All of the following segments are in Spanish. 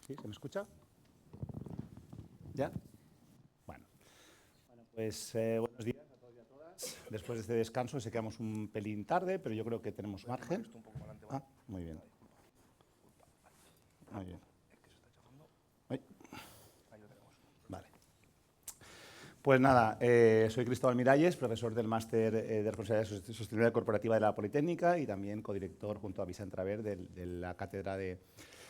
¿Sí? ¿Se me escucha? ¿Ya? Bueno, pues buenos días a todos y a todas. Después de este descanso sé que vamos un pelín tarde, pero yo creo que tenemos margen. Ah, muy bien. Muy bien. Ay. Vale. Pues nada, soy Cristóbal Miralles, profesor del Máster de Responsabilidad Sostenible Corporativa de la Politécnica y también codirector junto a Vicent Traver de la Cátedra de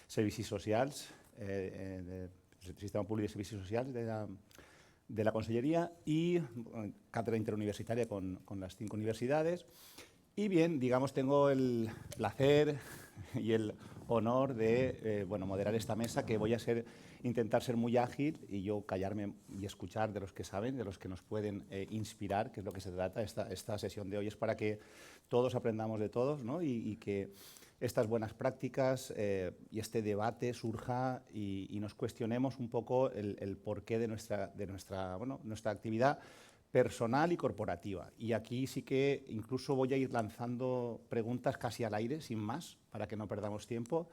Servicis Socials, del Sistema Públic de Servicis Socials de la Consellería y cátedra interuniversitaria con las 5 universidades. Y bien, digamos, tengo el placer y el honor de moderar esta mesa, que voy a intentar ser muy ágil y yo callarme y escuchar de los que saben, de los que nos pueden inspirar, que es lo que se trata. Esta sesión de hoy es para que todos aprendamos de todos, ¿no? y que estas buenas prácticas y este debate surja y nos cuestionemos un poco el porqué de nuestra actividad personal y corporativa. Y aquí sí que incluso voy a ir lanzando preguntas casi al aire, sin más, para que no perdamos tiempo,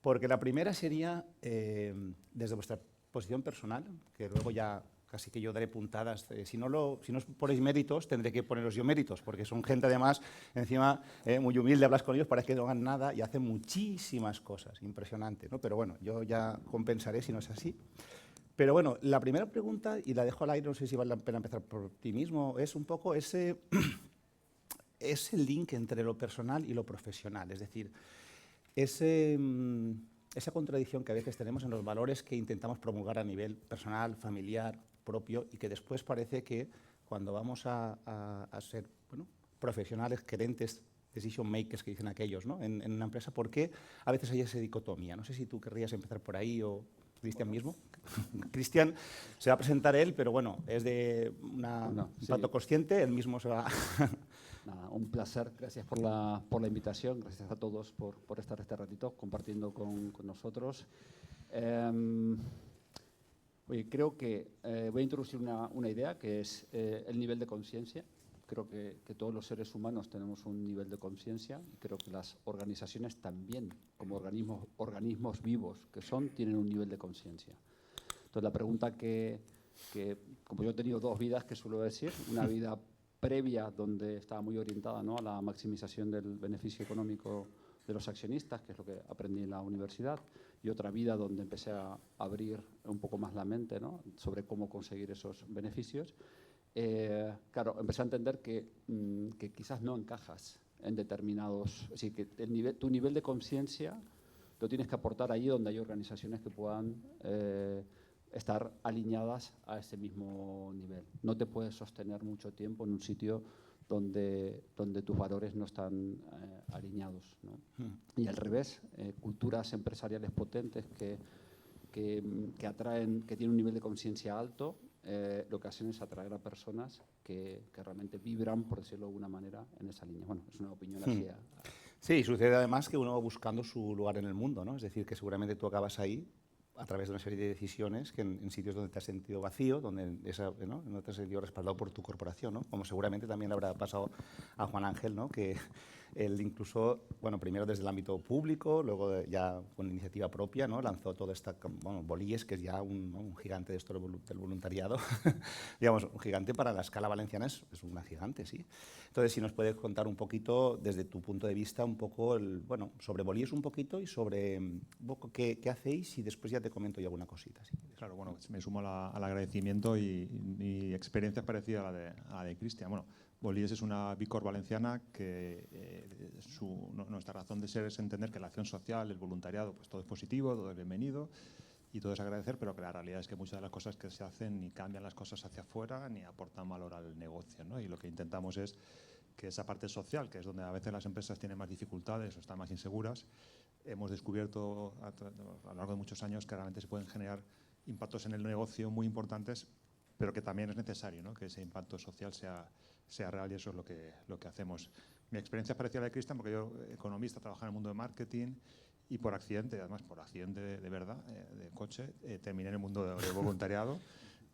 porque la primera sería, desde vuestra posición personal, que luego ya casi que yo daré puntadas. Si no os ponéis méritos, tendré que poneros yo méritos, porque son gente además, encima, muy humilde, hablas con ellos, parece que no hagan nada y hacen muchísimas cosas, impresionante, ¿no? Pero bueno, yo ya compensaré si no es así. Pero bueno, la primera pregunta, y la dejo al aire, no sé si vale la pena empezar por ti mismo, es un poco ese link entre lo personal y lo profesional. Es decir, esa contradicción que a veces tenemos en los valores que intentamos promulgar a nivel personal, familiar, propio, y que después parece que cuando vamos a ser profesionales, gerentes, decision makers, que dicen aquellos, ¿no? en una empresa, ¿por qué a veces hay esa dicotomía? No sé si tú querrías empezar por ahí o Cristian mismo. Cristian se va a presentar él, pero bueno, es de un plato consciente, él mismo se va. Nada, un placer, gracias por la invitación, gracias a todos por estar este ratito compartiendo con nosotros. Oye, creo que voy a introducir una idea que es el nivel de conciencia. Creo que todos los seres humanos tenemos un nivel de conciencia y creo que las organizaciones también, como organismos vivos que son, tienen un nivel de conciencia. Entonces la pregunta que, como yo he tenido 2 vidas, que suelo decir, una vida previa donde estaba muy orientada, ¿no?, a la maximización del beneficio económico de los accionistas, que es lo que aprendí en la universidad, y otra vida donde empecé a abrir un poco más la mente, ¿no?, sobre cómo conseguir esos beneficios. Claro, empecé a entender que quizás no encajas en determinados... Es decir, que tu nivel de conciencia lo tienes que aportar allí donde hay organizaciones que puedan estar alineadas a ese mismo nivel. No te puedes sostener mucho tiempo en un sitio donde tus valores no están alineados, ¿no? Y al revés, culturas empresariales potentes que atraen, que tienen un nivel de conciencia alto, lo que hacen es atraer a personas que realmente vibran, por decirlo de alguna manera, en esa línea. Bueno, es una opinión así. Sí, sucede además que uno va buscando su lugar en el mundo, ¿no? Es decir, que seguramente tú acabas ahí a través de una serie de decisiones que en sitios donde te has sentido vacío, donde no te has sentido respaldado por tu corporación, ¿no? Como seguramente también le habrá pasado a Juan Ángel, ¿no? Que él incluso, primero desde el ámbito público, luego ya con iniciativa propia, ¿no?, lanzó toda esta, Bolíes, que es ya un gigante de esto del voluntariado, digamos, un gigante para la escala valenciana, es una gigante, sí. Entonces, si nos puedes contar un poquito, desde tu punto de vista, un poco, sobre Bolíes un poquito y sobre un poco qué hacéis, y después ya te comento yo alguna cosita. ¿Sí? Claro, bueno, me sumo al agradecimiento y mi experiencia es parecida a la de Cristian. Bueno, Bolíes es una Bicor valenciana que nuestra razón de ser es entender que la acción social, el voluntariado, pues todo es positivo, todo es bienvenido y todo es agradecer, pero que la realidad es que muchas de las cosas que se hacen ni cambian las cosas hacia afuera ni aportan valor al negocio, ¿no? Y lo que intentamos es que esa parte social, que es donde a veces las empresas tienen más dificultades o están más inseguras, hemos descubierto a lo largo de muchos años que realmente se pueden generar impactos en el negocio muy importantes, pero que también es necesario, ¿no?, que ese impacto social sea real, y eso es lo que hacemos. Mi experiencia es parecida a la de Cristian, porque yo, economista, trabajaba en el mundo de marketing y por accidente, además por accidente de verdad, de coche, terminé en el mundo de voluntariado.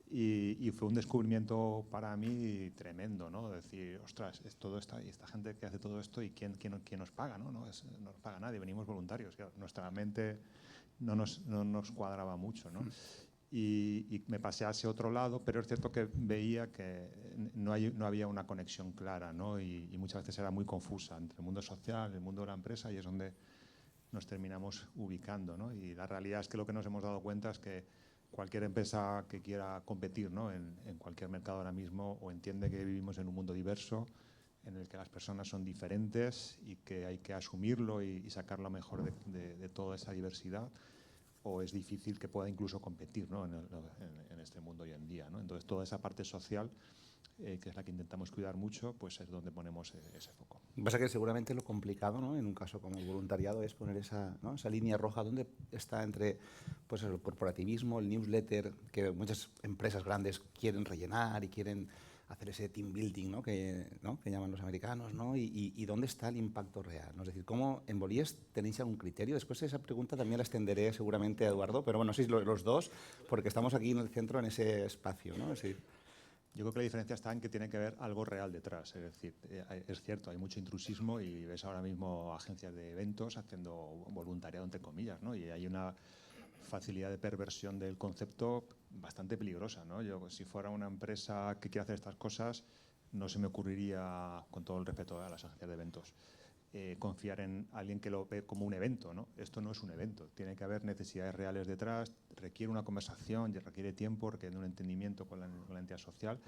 Y fue un descubrimiento para mí tremendo, ¿no? Decir, ostras, es todo esta gente que hace todo esto, y quién nos paga, ¿no? No nos paga nadie, venimos voluntarios. Claro, nuestra mente no nos cuadraba mucho, ¿no? Y me pasé a ese otro lado, pero es cierto que veía que no había una conexión clara, ¿no? Y muchas veces era muy confusa entre el mundo social, el mundo de la empresa, y es donde nos terminamos ubicando, ¿no? Y la realidad es que lo que nos hemos dado cuenta es que cualquier empresa que quiera competir, ¿no?, en cualquier mercado ahora mismo, o entiende que vivimos en un mundo diverso, en el que las personas son diferentes y que hay que asumirlo y sacar lo mejor de toda esa diversidad, o es difícil que pueda incluso competir, ¿no?, en este mundo hoy en día, ¿no? Entonces, toda esa parte social, que es la que intentamos cuidar mucho, pues es donde ponemos ese foco. Lo que pasa es que seguramente lo complicado, ¿no?, en un caso como el voluntariado, es poner esa, ¿no?, esa línea roja donde está entre, pues, el corporativismo, el newsletter, que muchas empresas grandes quieren rellenar y quieren hacer ese team building, ¿no?, que llaman los americanos, ¿no? Y dónde está el impacto real, ¿no? Es decir, ¿cómo en Bolíes tenéis algún criterio? Después esa pregunta también la extenderé seguramente a Eduardo, pero bueno, sí, los dos, porque estamos aquí en el centro, en ese espacio, ¿no? Es decir, yo creo que la diferencia está en que tiene que haber algo real detrás. Es decir, es cierto, hay mucho intrusismo y ves ahora mismo agencias de eventos haciendo voluntariado, entre comillas, ¿no? Y hay una facilidad de perversión del concepto bastante peligrosa, ¿no? Yo, si fuera una empresa que quiere hacer estas cosas, no se me ocurriría, con todo el respeto a las agencias de eventos, confiar en alguien que lo ve como un evento, ¿no? Esto no es un evento, tiene que haber necesidades reales detrás, requiere una conversación, requiere tiempo, requiere un entendimiento con la entidad social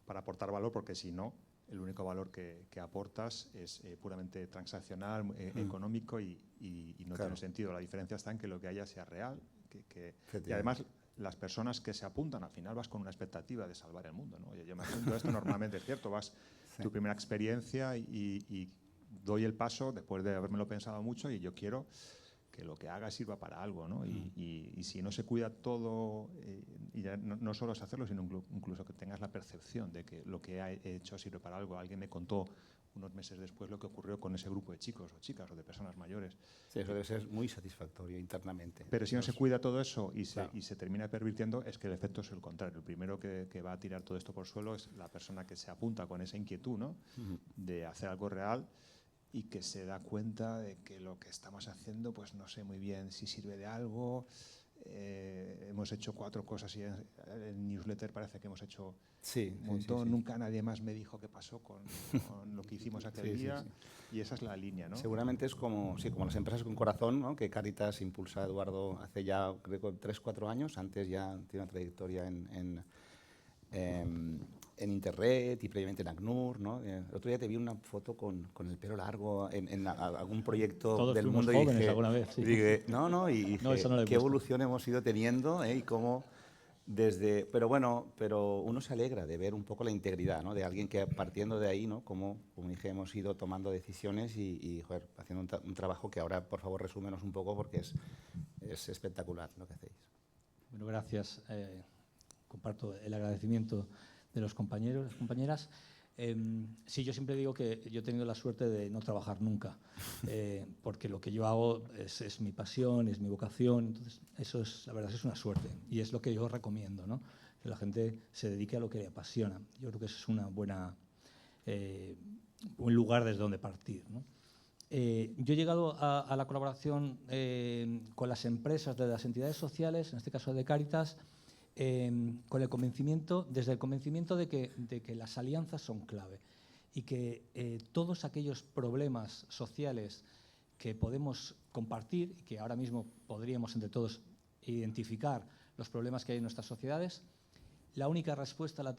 para aportar valor, porque si no, el único valor que aportas es puramente transaccional, económico, y no tiene sentido. La diferencia está en que lo que haya sea real, y además las personas que se apuntan, al final vas con una expectativa de salvar el mundo, ¿no? Yo me apunto a esto, normalmente es cierto, vas tu primera experiencia y doy el paso después de habérmelo pensado mucho, y yo quiero que lo que haga sirva para algo, ¿no? Y si no se cuida todo, y ya no solo es hacerlo, sino incluso que tengas la percepción de que lo que he hecho sirve para algo. Alguien me contó unos meses después lo que ocurrió con ese grupo de chicos o chicas o de personas mayores. sí, eso debe ser muy satisfactorio internamente. Pero si no se cuida todo eso y se termina pervirtiendo, es que el efecto es el contrario. El primero que va a tirar todo esto por suelo es la persona que se apunta con esa inquietud, ¿no?, de hacer algo real, y que se da cuenta de que lo que estamos haciendo, pues no sé muy bien si sirve de algo. Hemos hecho 4 cosas y el newsletter parece que hemos hecho un montón. Sí. Nunca nadie más me dijo qué pasó con lo que hicimos aquel día. Y esa es la línea, ¿no? Seguramente es como las empresas con corazón, ¿no?, que Cáritas impulsa, Eduardo, hace ya, creo, 3-4 años. Antes ya tiene una trayectoria en Interred y previamente en ACNUR, ¿no? El otro día te vi una foto con el pelo largo en algún proyecto Todos del fuimos mundo, jóvenes y dije, alguna vez, sí. y dije, No, eso no lo he qué visto. evolución hemos ido teniendo, y cómo pero uno se alegra de ver un poco la integridad, ¿no?, de alguien que, partiendo de ahí, ¿no?, como dije, hemos ido tomando decisiones y joder, haciendo un trabajo que ahora, por favor, resúmenos un poco, porque es espectacular lo que hacéis. Bueno, gracias. Comparto el agradecimiento de los compañeros, las compañeras. Sí, yo siempre digo que yo he tenido la suerte de no trabajar nunca, porque lo que yo hago es mi pasión, es mi vocación. Entonces, eso es, la verdad, es una suerte, y es lo que yo recomiendo, ¿no?, que la gente se dedique a lo que le apasiona. Yo creo que eso es una buena, un lugar desde donde partir, ¿no? Yo he llegado a la colaboración con las empresas de las entidades sociales, en este caso de Cáritas, con el convencimiento, desde el convencimiento de que las alianzas son clave, y que todos aquellos problemas sociales que podemos compartir, y que ahora mismo podríamos entre todos identificar los problemas que hay en nuestras sociedades, la única respuesta la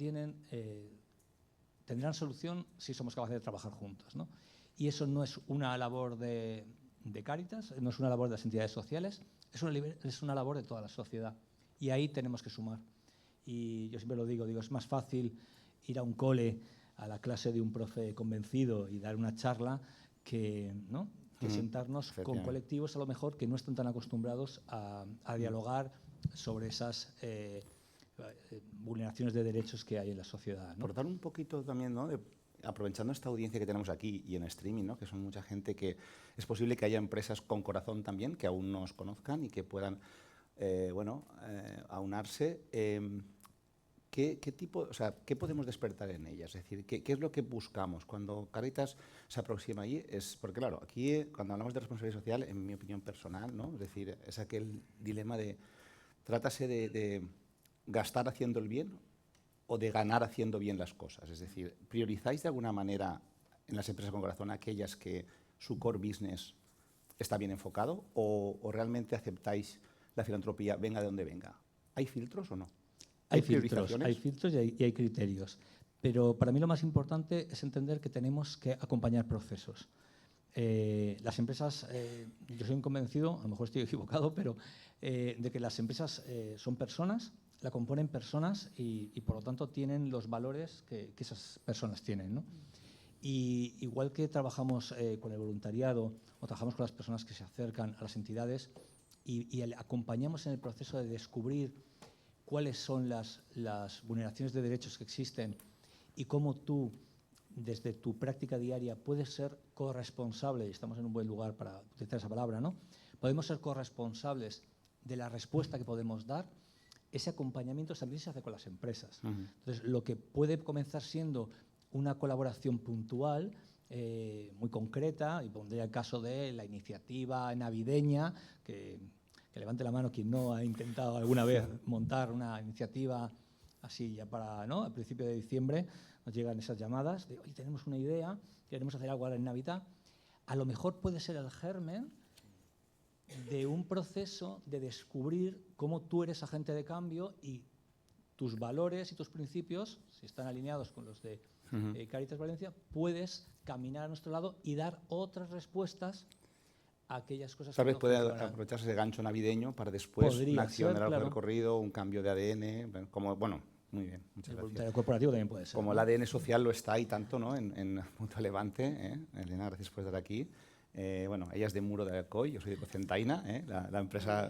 tendrán solución si somos capaces de trabajar juntos, ¿no? Y eso no es una labor de Cáritas, no es una labor de las entidades sociales, es una labor de toda la sociedad. Y ahí tenemos que sumar. Y yo siempre lo digo, es más fácil ir a un cole, a la clase de un profe convencido y dar una charla que, ¿no?, que sentarnos con colectivos, a lo mejor, que no están tan acostumbrados a dialogar sobre esas vulneraciones de derechos que hay en la sociedad, ¿no? Por dar un poquito también, ¿no?, aprovechando esta audiencia que tenemos aquí y en streaming, ¿no?, que son mucha gente, que es posible que haya empresas con corazón también que aún no os conozcan y que puedan aunarse. ¿qué tipo, o sea, qué podemos despertar en ellas? Es decir, ¿qué es lo que buscamos cuando Cáritas se aproxima allí? Es porque, claro, aquí cuando hablamos de responsabilidad social, en mi opinión personal, ¿no? Es decir, es aquel dilema de, trátase de gastar haciendo el bien o de ganar haciendo bien las cosas. Es decir, ¿priorizáis de alguna manera en las empresas con corazón aquellas que su core business está bien enfocado o realmente aceptáis la filantropía venga de donde venga? ¿Hay filtros o no? Hay filtros y hay criterios. Pero para mí lo más importante es entender que tenemos que acompañar procesos. Las empresas, yo soy un convencido, a lo mejor estoy equivocado, pero de que las empresas son personas, la componen personas y por lo tanto tienen los valores que esas personas tienen, ¿no? Y igual que trabajamos con el voluntariado o trabajamos con las personas que se acercan a las entidades y acompañamos en el proceso de descubrir cuáles son las vulneraciones de derechos que existen y cómo tú, desde tu práctica diaria, puedes ser corresponsable, y estamos en un buen lugar para utilizar esa palabra, ¿no? Podemos ser corresponsables de la respuesta que podemos dar. Ese acompañamiento también se hace con las empresas. Entonces, lo que puede comenzar siendo una colaboración puntual, muy concreta, y pondría el caso de la iniciativa navideña, que levante la mano quien no ha intentado alguna vez montar una iniciativa así ya para, ¿no? Al principio de diciembre nos llegan esas llamadas de, oye, tenemos una idea, queremos hacer algo ahora en Navidad. A lo mejor puede ser el germen de un proceso de descubrir cómo tú eres agente de cambio y tus valores y tus principios, si están alineados con los de Cáritas Valencia, puedes caminar a nuestro lado y dar otras respuestas a aquellas cosas Tal que vez no puede funcionan. aprovecharse ese gancho navideño para después Podría una acción ser, de largo claro. recorrido, un cambio de ADN, como, bueno, muy bien, muchas El gracias. voluntario corporativo también puede ser. Como ¿no? el ADN social lo está y tanto, ¿no? en Mutua Levante, Elena, gracias por estar aquí. Bueno, ella es de Muro de Alcoy, yo soy de Cocentaina, la empresa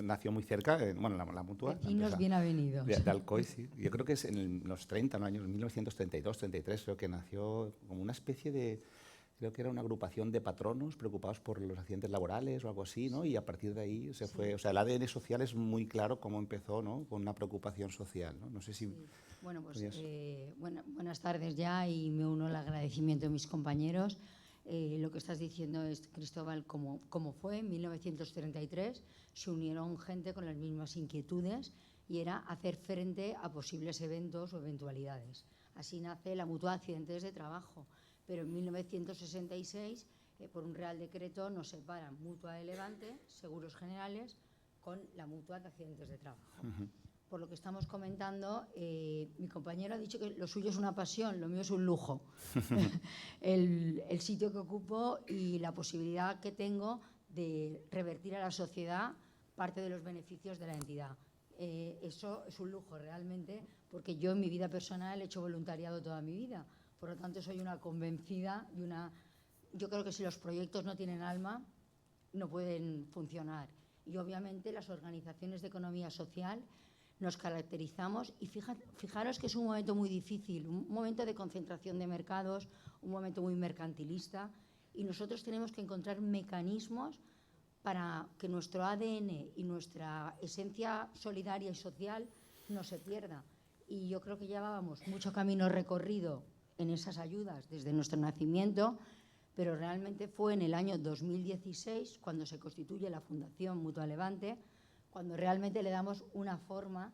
nació muy cerca, bueno, la Mutua. Vecinos bien avenidos. De Alcoy, sí. Yo creo que es en los 30, en los años 1932, 33, creo que nació como una especie de, creo que era una agrupación de patronos preocupados por los accidentes laborales o algo así, ¿no? Y a partir de ahí se fue, o sea, el ADN social es muy claro cómo empezó, ¿no? Con una preocupación social, ¿no? No sé si... Sí. Bueno, pues buenas tardes ya y me uno al agradecimiento de mis compañeros. Lo que estás diciendo es, Cristóbal, como fue en 1933, se unieron gente con las mismas inquietudes y era hacer frente a posibles eventos o eventualidades. Así nace la Mutua de Accidentes de Trabajo, pero en 1966, por un Real Decreto, nos separan Mutua de Levante, Seguros Generales, con la Mutua de Accidentes de Trabajo. Por lo que estamos comentando, mi compañero ha dicho que lo suyo es una pasión, lo mío es un lujo. el sitio que ocupo y la posibilidad que tengo de revertir a la sociedad parte de los beneficios de la entidad. Eso es un lujo realmente, porque yo en mi vida personal he hecho voluntariado toda mi vida. Por lo tanto, soy una convencida y yo creo que si los proyectos no tienen alma, no pueden funcionar. Y obviamente las organizaciones de economía social nos caracterizamos y fijaros que es un momento muy difícil, un momento de concentración de mercados, un momento muy mercantilista y nosotros tenemos que encontrar mecanismos para que nuestro ADN y nuestra esencia solidaria y social no se pierda. Y yo creo que llevábamos mucho camino recorrido en esas ayudas desde nuestro nacimiento, pero realmente fue en el año 2016 cuando se constituye la Fundación Mutua Levante, cuando realmente le damos una forma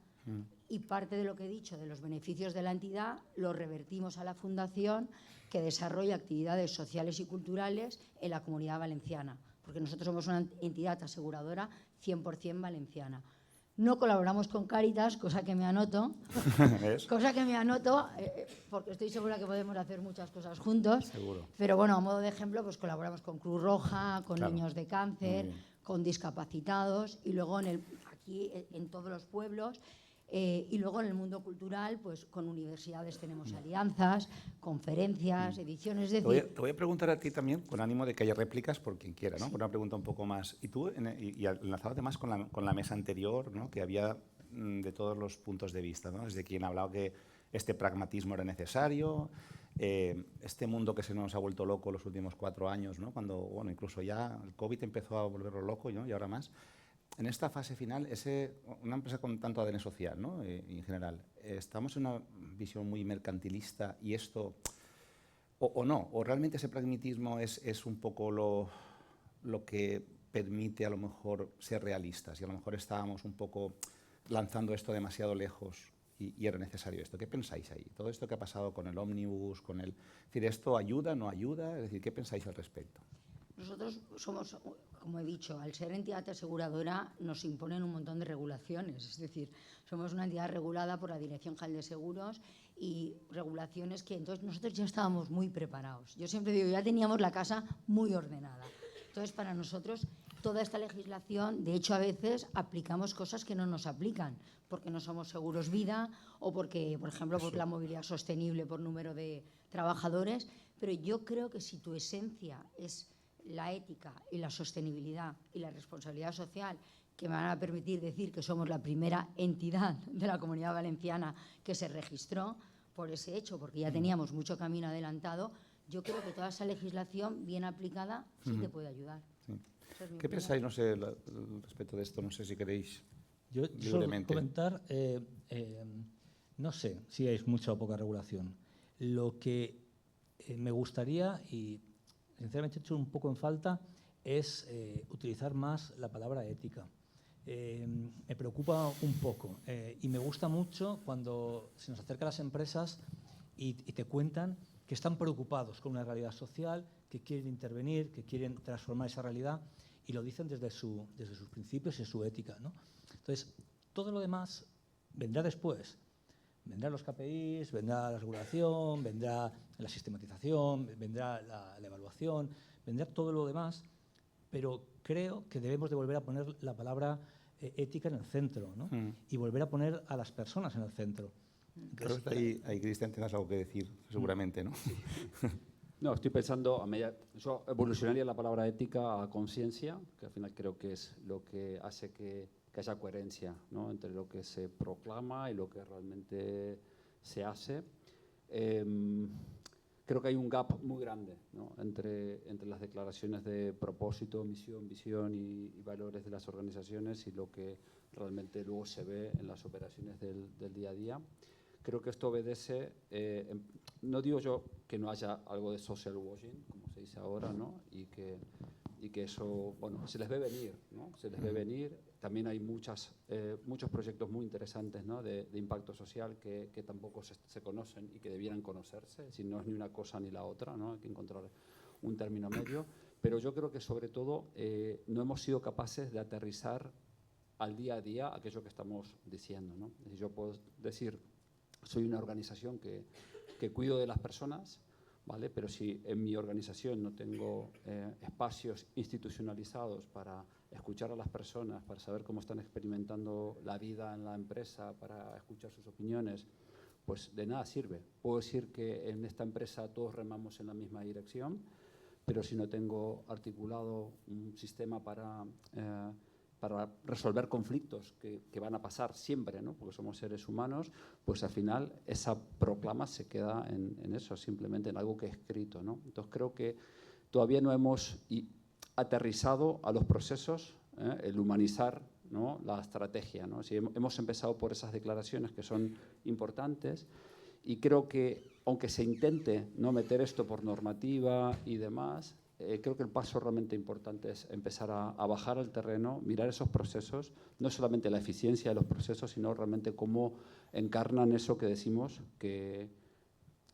y parte de lo que he dicho de los beneficios de la entidad lo revertimos a la Fundación que desarrolla actividades sociales y culturales en la Comunidad Valenciana, porque nosotros somos una entidad aseguradora 100% valenciana. No colaboramos con Cáritas, cosa que me anoto, porque estoy segura que podemos hacer muchas cosas juntos. Seguro. Pero bueno, a modo de ejemplo, pues colaboramos con Cruz Roja, con Claro. niños de cáncer, con discapacitados y luego aquí en todos los pueblos. Y luego en el mundo cultural, pues con universidades tenemos alianzas, conferencias, ediciones, es decir... Te voy a preguntar a ti también, con ánimo de que haya réplicas por quien quiera, ¿no? Sí. Una pregunta un poco más. Y tú, y enlazado además con la mesa anterior, ¿no? Que había de todos los puntos de vista, ¿no? Desde quien ha hablado que este pragmatismo era necesario, este mundo que se nos ha vuelto loco los últimos 4 años, ¿no? Cuando, bueno, incluso ya el COVID empezó a volverlo loco, ¿no? Y ahora más. en esta fase final, una empresa con tanto ADN social, ¿no? En general, estamos en una visión muy mercantilista y esto, o no, o realmente ese pragmatismo es un poco lo que permite a lo mejor ser realistas y a lo mejor estábamos un poco lanzando esto demasiado lejos y era necesario esto. ¿Qué pensáis ahí? Todo esto que ha pasado con el ómnibus, es decir, ¿esto ayuda, no ayuda? Es decir, ¿qué pensáis al respecto? Nosotros somos, como he dicho, al ser entidad aseguradora nos imponen un montón de regulaciones. Es decir, somos una entidad regulada por la Dirección General de Seguros y regulaciones que entonces nosotros ya estábamos muy preparados. Yo siempre digo, ya teníamos la casa muy ordenada. Entonces, para nosotros, toda esta legislación, de hecho, a veces aplicamos cosas que no nos aplican, porque no somos seguros vida o porque, por ejemplo, por la movilidad sostenible por número de trabajadores. Pero yo creo que si tu esencia es la ética y la sostenibilidad y la responsabilidad social, que me van a permitir decir que somos la primera entidad de la Comunidad Valenciana que se registró por ese hecho, porque ya teníamos mucho camino adelantado, yo creo que toda esa legislación bien aplicada sí te puede ayudar. Sí. ¿Qué pensáis, no sé, respecto de esto? No sé si queréis Yo libremente. solo comentar, no sé si hay mucha o poca regulación. Lo que me gustaría, y sinceramente he hecho un poco en falta, es utilizar más la palabra ética. Me preocupa un poco y me gusta mucho cuando se nos acercan las empresas y te cuentan que están preocupados con una realidad social, que quieren intervenir, que quieren transformar esa realidad y lo dicen desde sus principios y su ética, ¿no? Entonces, todo lo demás vendrá después. Vendrán los KPIs, vendrá la regulación, vendrá la sistematización, vendrá la evaluación, vendrá todo lo demás, pero creo que debemos de volver a poner la palabra ética en el centro, ¿no? Y volver a poner a las personas en el centro. Entonces, ahí Cristian, tendrás algo que decir, seguramente, ¿no? No, estoy pensando, yo evolucionaría la palabra ética a conciencia, que al final creo que es lo que hace que haya coherencia, ¿no?, entre lo que se proclama y lo que realmente se hace. Creo que hay un gap muy grande, ¿no?, entre las declaraciones de propósito, misión, visión y valores de las organizaciones y lo que realmente luego se ve en las operaciones del día a día. Creo que esto obedece, no digo yo que no haya algo de social washing, como se dice ahora, ¿no?, y que eso, bueno, se les ve venir, ¿no? Se les ve venir. También hay muchos proyectos muy interesantes, ¿no?, de impacto social que tampoco se conocen y que debieran conocerse. Es decir, no es ni una cosa ni la otra, ¿no? Hay que encontrar un término medio. Pero yo creo que sobre todo no hemos sido capaces de aterrizar al día a día aquello que estamos diciendo, ¿no? Es decir, yo puedo decir, soy una organización que cuido de las personas, ¿vale? Pero si en mi organización no tengo espacios institucionalizados para escuchar a las personas, para saber cómo están experimentando la vida en la empresa, para escuchar sus opiniones, pues de nada sirve. Puedo decir que en esta empresa todos remamos en la misma dirección, pero si no tengo articulado un sistema para resolver conflictos que van a pasar siempre, ¿no?, porque somos seres humanos, pues al final esa proclama se queda en eso, simplemente en algo que he escrito, ¿no? Entonces creo que todavía no hemos aterrizado a los procesos, el humanizar, ¿no?, la estrategia, ¿no? Si hemos empezado por esas declaraciones que son importantes y creo que aunque se intente no meter esto por normativa y demás, creo que el paso realmente importante es empezar a bajar al terreno, mirar esos procesos, no solamente la eficiencia de los procesos, sino realmente cómo encarnan eso que decimos que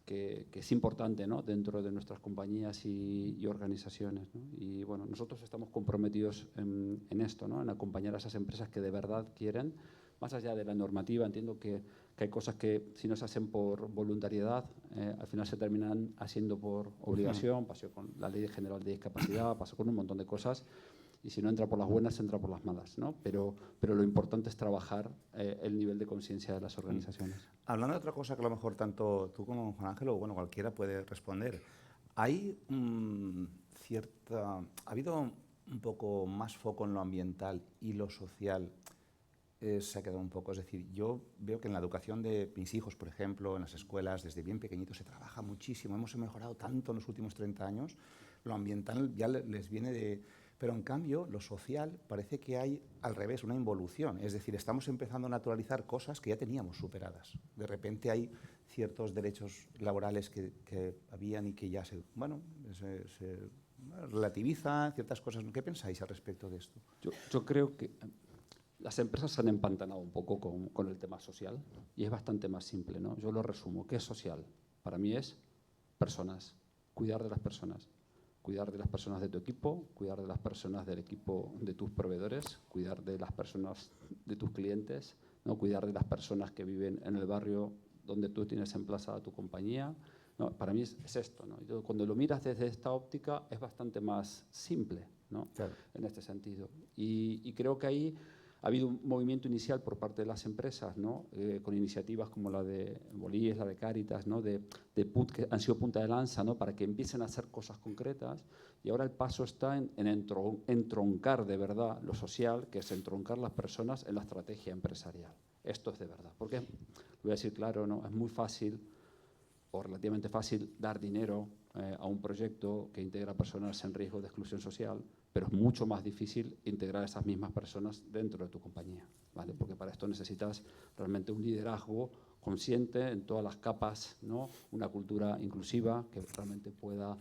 es importante, ¿no?, dentro de nuestras compañías y organizaciones, ¿no? Y bueno, nosotros estamos comprometidos en esto, ¿no?, en acompañar a esas empresas que de verdad quieren, más allá de la normativa. Entiendo que hay cosas que si no se hacen por voluntariedad, al final se terminan haciendo por obligación. Pasó con la Ley General de Discapacidad, pasó con un montón de cosas, y si no entra por las buenas, entra por las malas, ¿no? Pero lo importante es trabajar el nivel de conciencia de las organizaciones. Hablando de otra cosa que a lo mejor tanto tú como Juan Ángel o bueno, cualquiera puede responder, ¿hay ha habido un poco más foco en lo ambiental y lo social? Se ha quedado un poco, es decir, yo veo que en la educación de mis hijos, por ejemplo, en las escuelas, desde bien pequeñitos se trabaja muchísimo, hemos mejorado tanto en los últimos 30 años, lo ambiental ya les viene Pero en cambio, lo social parece que hay al revés, una involución. Es decir, estamos empezando a naturalizar cosas que ya teníamos superadas. De repente hay ciertos derechos laborales que habían y que ya se relativizan, ciertas cosas. ¿Qué pensáis al respecto de esto? Yo creo que las empresas se han empantanado un poco con el tema social y es bastante más simple, ¿no? Yo lo resumo. ¿Qué es social? Para mí es personas, cuidar de las personas. Cuidar de las personas de tu equipo, cuidar de las personas del equipo de tus proveedores, cuidar de las personas de tus clientes, ¿no? Cuidar de las personas que viven en el barrio donde tú tienes emplazada tu compañía. No, para mí es esto, ¿no? Yo, cuando lo miras desde esta óptica es bastante más simple, ¿no? Claro. En este sentido. Y creo que ahí ha habido un movimiento inicial por parte de las empresas, ¿no? Con iniciativas como la de Bolíes, la de Cáritas, ¿no? que han sido punta de lanza, ¿no? Para que empiecen a hacer cosas concretas. Y ahora el paso está en entroncar de verdad lo social, que es entroncar las personas en la estrategia empresarial. Esto es de verdad. Porque, lo voy a decir claro, ¿no? Es muy fácil o relativamente fácil dar dinero a un proyecto que integra personas en riesgo de exclusión social, pero es mucho más difícil integrar a esas mismas personas dentro de tu compañía, ¿vale? Porque para esto necesitas realmente un liderazgo consciente en todas las capas, ¿no? Una cultura inclusiva que realmente pueda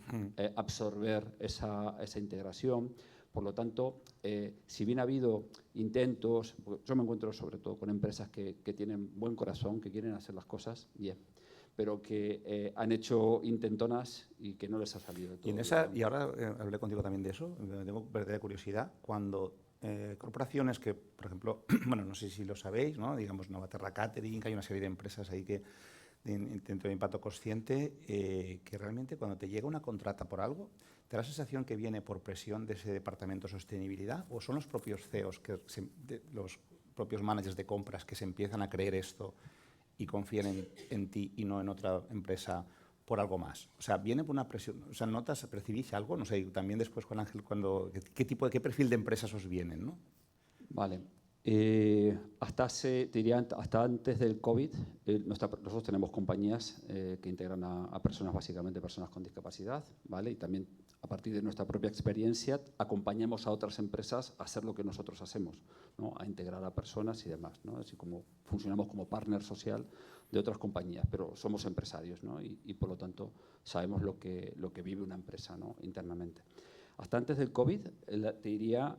absorber esa integración. Por lo tanto, si bien ha habido intentos, yo me encuentro sobre todo con empresas que tienen buen corazón, que quieren hacer las cosas bien, pero que han hecho intentonas y que no les ha salido todo. Y ahora hablé contigo también de eso, tengo verdadera curiosidad, cuando corporaciones que, por ejemplo, bueno, no sé si lo sabéis, ¿no? Digamos Navaterra Catering, hay una serie de empresas ahí que dentro de impacto consciente, que realmente cuando te llega una contrata por algo, ¿te da la sensación que viene por presión de ese departamento de sostenibilidad o son los propios CEOs, los propios managers de compras que se empiezan a creer esto y confían en ti y no en otra empresa por algo más? O sea, ¿viene por una presión? O sea, ¿notas, percibís algo? No sé, también después, Juan Ángel, ¿qué perfil de empresas os vienen, no? Vale. Hasta antes del COVID, nosotros tenemos compañías que integran a personas, básicamente personas con discapacidad, ¿vale? Y también a partir de nuestra propia experiencia acompañamos a otras empresas a hacer lo que nosotros hacemos, ¿no? A integrar a personas y demás, ¿no? Así como funcionamos como partner social de otras compañías, pero somos empresarios, ¿no? Y por lo tanto sabemos lo que vive una empresa, ¿no? Internamente. Hasta antes del COVID, te diría,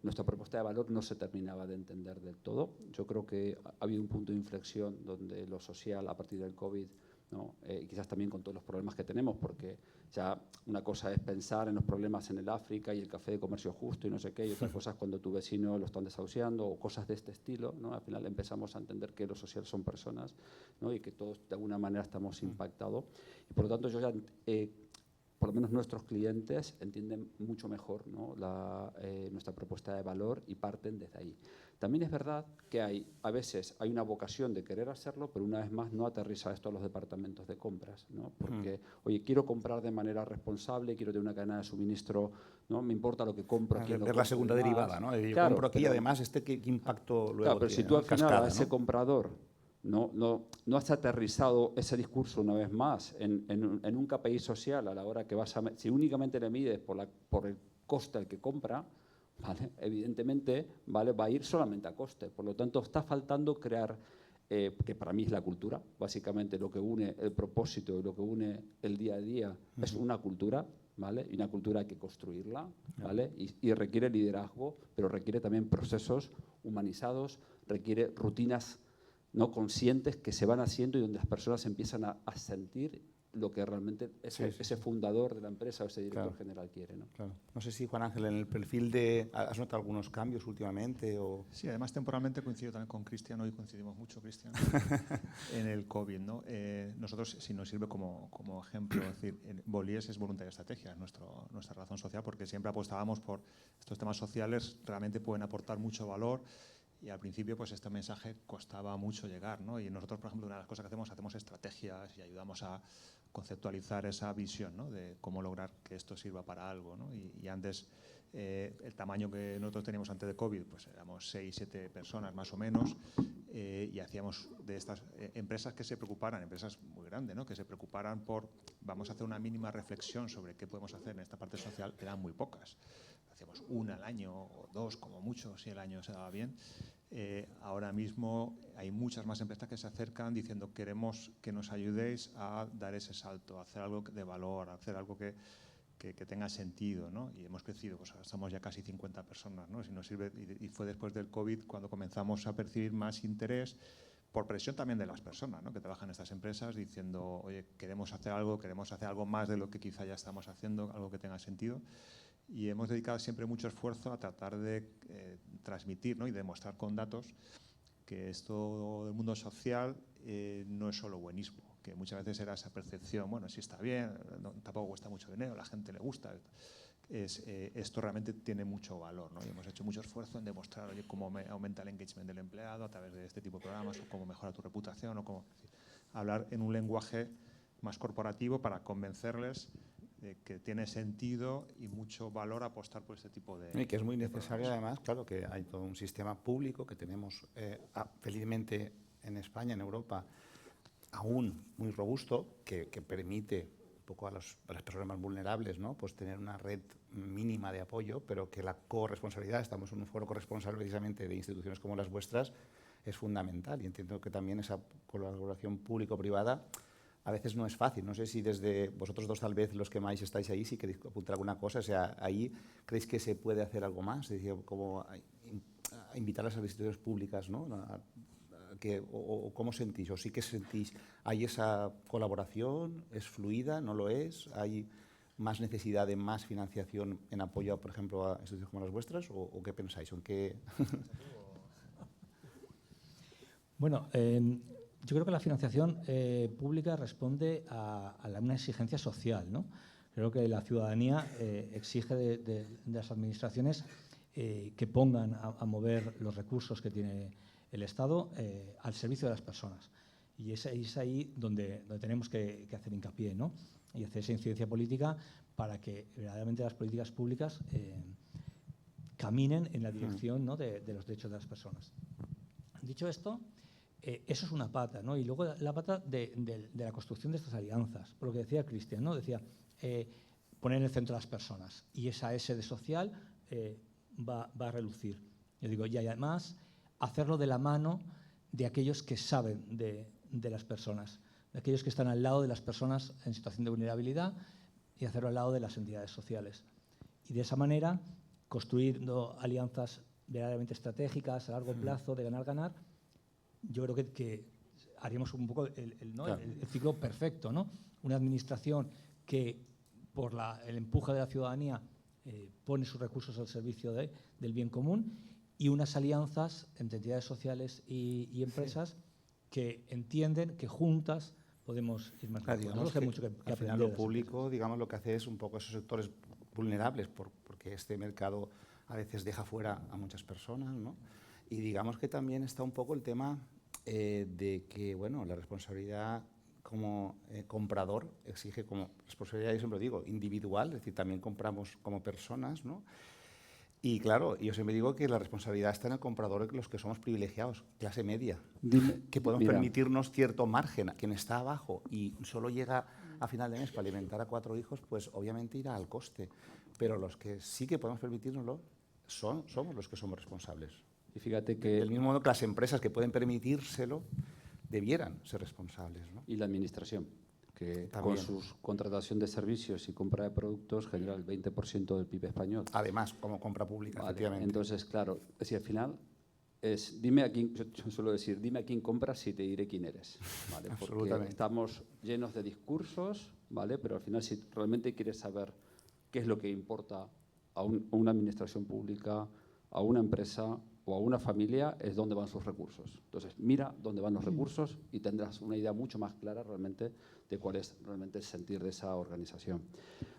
nuestra propuesta de valor no se terminaba de entender del todo. Yo creo que ha habido un punto de inflexión donde lo social, a partir del COVID, ¿no? Y quizás también con todos los problemas que tenemos, porque ya una cosa es pensar en los problemas en el África y el café de comercio justo y no sé qué, y otra cosa es cuando tu vecino lo están desahuciando o cosas de este estilo, ¿no? Al final empezamos a entender que lo social son personas, ¿no? Y que todos de alguna manera estamos impactados. Y por lo tanto yo ya... por lo menos nuestros clientes entienden mucho mejor, ¿no? Nuestra propuesta de valor y parten desde ahí. También es verdad que a veces hay una vocación de querer hacerlo, pero una vez más no aterriza esto a los departamentos de compras, ¿no? Porque, oye, quiero comprar de manera responsable, quiero tener una cadena de suministro, ¿no? Me importa lo que compro. Es la segunda derivada, ¿no? Yo claro, compro aquí y además ¿qué impacto luego claro, pero tiene, si tú ¿no? al final Cascada, a ese ¿no? comprador no has aterrizado ese discurso una vez más en un KPI social a la hora que si únicamente le mides por el coste al que compra, ¿vale? Evidentemente, ¿vale? Va a ir solamente a coste. Por lo tanto, está faltando crear, que para mí es la cultura, básicamente lo que une el propósito y lo que une el día a día es una cultura, ¿vale? Y una cultura hay que construirla, ¿vale? Y requiere liderazgo, pero requiere también procesos humanizados, requiere rutinas no conscientes que se van haciendo y donde las personas empiezan a sentir lo que realmente ese fundador de la empresa o ese director general quiere, ¿no? Claro. No sé si, Juan Ángel, en el perfil ¿has notado algunos cambios últimamente? O... Sí, además temporalmente coincido también con Cristian, hoy coincidimos mucho, Cristian, en el COVID, ¿no? Nosotros, si nos sirve como ejemplo, es decir, Bolíes es voluntaria estrategia, es nuestra razón social, porque siempre apostábamos por estos temas sociales, realmente pueden aportar mucho valor. Y al principio pues este mensaje costaba mucho llegar, ¿no? Y nosotros, por ejemplo, una de las cosas que hacemos estrategias y ayudamos a conceptualizar esa visión, ¿no? De cómo lograr que esto sirva para algo, ¿no? Y antes, el tamaño que nosotros teníamos antes de COVID, pues éramos 6, 7 personas más o menos, y hacíamos de estas empresas que se preocuparan, empresas muy grandes, ¿no? Que se preocuparan por, vamos a hacer una mínima reflexión sobre qué podemos hacer en esta parte social, eran muy pocas. hacíamos una al año o dos como mucho, si el año se daba bien. Ahora mismo hay muchas más empresas que se acercan diciendo queremos que nos ayudéis a dar ese salto, a hacer algo de valor, a hacer algo que tenga sentido, ¿no? Y hemos crecido, pues ahora somos ya casi 50 personas, ¿no? Si nos sirve, y fue después del COVID cuando comenzamos a percibir más interés, por presión también de las personas, ¿no? Que trabajan en estas empresas diciendo, oye, queremos hacer algo más de lo que quizá ya estamos haciendo, algo que tenga sentido. Y hemos dedicado siempre mucho esfuerzo a tratar de transmitir, ¿no? Y demostrar con datos que esto del mundo social no es solo buenismo, que muchas veces era esa percepción, bueno, sí está bien, no, tampoco cuesta mucho dinero, a la gente le gusta. Esto realmente tiene mucho valor, ¿no? Y hemos hecho mucho esfuerzo en demostrar, oye, cómo aumenta el engagement del empleado a través de este tipo de programas, o cómo mejora tu reputación, o cómo hablar en un lenguaje más corporativo para convencerles de que tiene sentido y mucho valor apostar por este tipo de... Y que es muy necesario, además, claro, que hay todo un sistema público que tenemos, felizmente, en España, en Europa, aún muy robusto, que permite un poco a las personas más vulnerables, ¿no? Pues tener una red mínima de apoyo, pero que la corresponsabilidad, estamos en un foro corresponsable precisamente de instituciones como las vuestras, es fundamental. Y entiendo que también esa colaboración público-privada a veces no es fácil. No sé si desde vosotros dos, tal vez, los que más estáis ahí, si queréis apuntar alguna cosa. O sea, ahí creéis que se puede hacer algo más, es decir, como a invitar a las instituciones públicas, ¿no? O cómo sentís, o sí que sentís, ¿hay esa colaboración? ¿Es fluida? ¿No lo es? ¿Hay más necesidad de más financiación en apoyo, por ejemplo, a instituciones como las vuestras? ¿O qué pensáis? ¿O en qué? Bueno, yo creo que la financiación pública responde a una exigencia social, ¿no? Creo que la ciudadanía exige de las administraciones que pongan a mover los recursos que tiene el Estado al servicio de las personas. Y es ahí donde tenemos que hacer hincapié, ¿no? Y hacer esa incidencia política para que verdaderamente las políticas públicas caminen en la dirección, ¿no? de los derechos de las personas. Dicho esto, eso es una pata, ¿no? Y luego la pata de la construcción de estas alianzas, por lo que decía Cristian, ¿no? Decía, poner en el centro a las personas, y esa S de social va a relucir. Yo digo, y además hacerlo de la mano de aquellos que saben de las personas, de aquellos que están al lado de las personas en situación de vulnerabilidad, y hacerlo al lado de las entidades sociales. Y de esa manera, construyendo alianzas verdaderamente estratégicas a largo plazo, de ganar-ganar, yo creo que haríamos un poco el ciclo perfecto, ¿no? Una administración que, por el empuje de la ciudadanía, pone sus recursos al servicio del bien común, y unas alianzas entre entidades sociales y empresas que entienden que juntas podemos ir más lejos. Digamos que que mucho que al final aprender lo público, digamos, lo que hace es un poco esos sectores vulnerables, porque este mercado a veces deja fuera a muchas personas, ¿no? Y digamos que también está un poco el tema de que, bueno, la responsabilidad como comprador exige como responsabilidad, yo siempre digo, individual, es decir, también compramos como personas, ¿no? Y claro, yo siempre digo que la responsabilidad está en el comprador, los que somos privilegiados, clase media, que podemos permitirnos cierto margen. Quien está abajo y solo llega a final de mes para alimentar a 4 hijos, pues obviamente irá al coste. Pero los que sí que podemos permitírnoslo somos los que somos responsables. Y fíjate que... Del mismo modo que las empresas que pueden permitírselo debieran ser responsables, ¿no? Y la administración, que también, con su contratación de servicios y compra de productos genera el 20% del PIB español. Además, como compra pública, Vale, efectivamente. entonces, claro, es decir, al final es, dime a quién, yo suelo decir, dime a quién compras y te diré quién eres, ¿vale? Porque estamos llenos de discursos, ¿vale? Pero al final, si realmente quieres saber qué es lo que importa a una administración pública, a una empresa o a una familia, es dónde van sus recursos. Entonces, mira dónde van los recursos y tendrás una idea mucho más clara realmente de cuál es realmente el sentir de esa organización.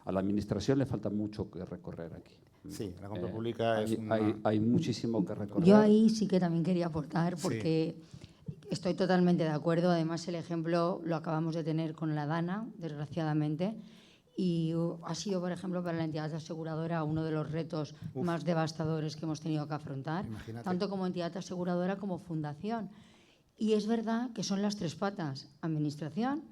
A la administración le falta mucho que recorrer aquí. Sí, la compra pública hay muchísimo que recorrer. Yo ahí sí que también quería aportar, porque estoy totalmente de acuerdo. Además, el ejemplo lo acabamos de tener con la DANA, desgraciadamente, y ha sido, por ejemplo, para la entidad aseguradora uno de los retos más devastadores que hemos tenido que afrontar, tanto como entidad aseguradora como fundación. Y es verdad que son las 3 patas: administración,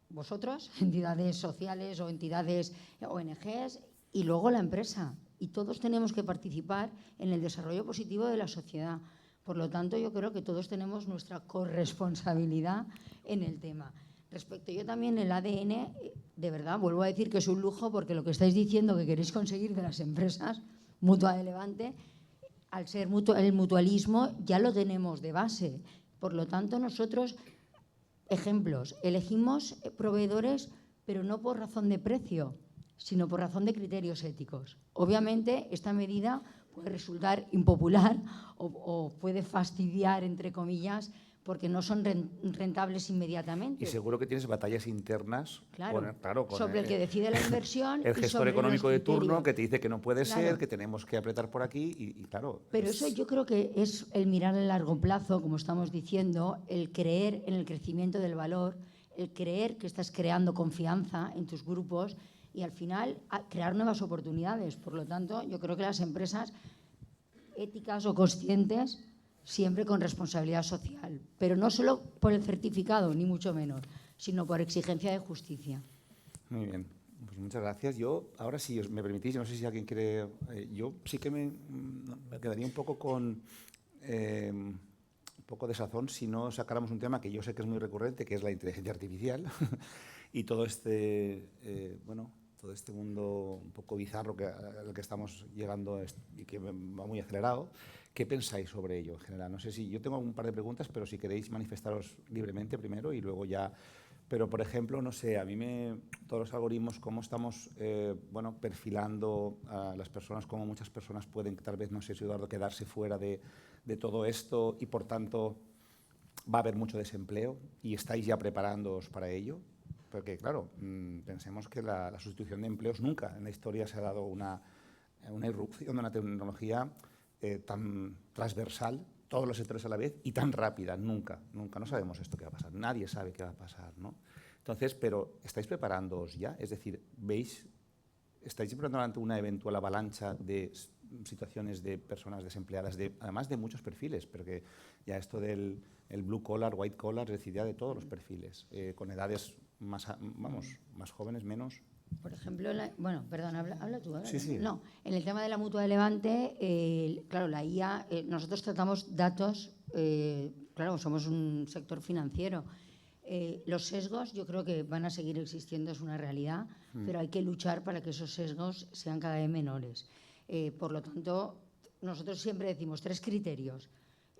vosotros, entidades sociales o entidades ONGs, y luego la empresa. Y todos tenemos que participar en el desarrollo positivo de la sociedad. Por lo tanto, yo creo que todos tenemos nuestra corresponsabilidad en el tema. Respecto yo también el ADN, de verdad, vuelvo a decir que es un lujo, porque lo que estáis diciendo que queréis conseguir de las empresas, Mutua de Levante, al ser el mutualismo ya lo tenemos de base. Por lo tanto, nosotros, ejemplos, elegimos proveedores, pero no por razón de precio, sino por razón de criterios éticos. Obviamente, esta medida puede resultar impopular o puede fastidiar, entre comillas, porque no son rentables inmediatamente. Y seguro que tienes batallas internas con sobre el que decide la inversión. El gestor económico de turno que te dice que no puede Claro. ser, que tenemos que apretar por aquí y claro. Pero eso yo creo que es el mirar a largo plazo, como estamos diciendo, el creer en el crecimiento del valor, el creer que estás creando confianza en tus grupos y al final crear nuevas oportunidades. Por lo tanto, yo creo que las empresas éticas o conscientes, siempre con responsabilidad social, pero no solo por el certificado, ni mucho menos, sino por exigencia de justicia. Muy bien, pues muchas gracias. Yo, ahora si me permitís, no sé si alguien quiere, yo sí que me quedaría un poco con un poco de sazón si no sacáramos un tema que yo sé que es muy recurrente, que es la inteligencia artificial y todo todo este mundo un poco bizarro al que estamos llegando y que va muy acelerado. ¿Qué pensáis sobre ello en general? No sé si yo tengo un par de preguntas, pero si queréis manifestaros libremente primero y luego ya. Pero, por ejemplo, no sé, a mí todos los algoritmos, cómo estamos perfilando a las personas, cómo muchas personas pueden, tal vez, no sé si Eduardo, quedarse fuera de todo esto y, por tanto, va a haber mucho desempleo y estáis ya preparándoos para ello. Porque, claro, pensemos que la sustitución de empleos nunca en la historia se ha dado una irrupción de una tecnología tan transversal, todos los sectores a la vez, y tan rápida. Nunca no sabemos esto qué va a pasar. Nadie sabe qué va a pasar, ¿no? Entonces, pero ¿estáis preparándoos ya? Es decir, ¿estáis preparando ante una eventual avalancha de situaciones de personas desempleadas, además de muchos perfiles? Porque ya esto del blue collar, white collar, es decir, ya de todos los perfiles, con edades más jóvenes, menos. Por ejemplo, perdón, habla tú. Sí, sí. No, en el tema de la Mutua de Levante, claro, la IA, nosotros tratamos datos, claro, somos un sector financiero. Los sesgos yo creo que van a seguir existiendo, es una realidad, pero hay que luchar para que esos sesgos sean cada vez menores. Por lo tanto, nosotros siempre decimos 3 criterios.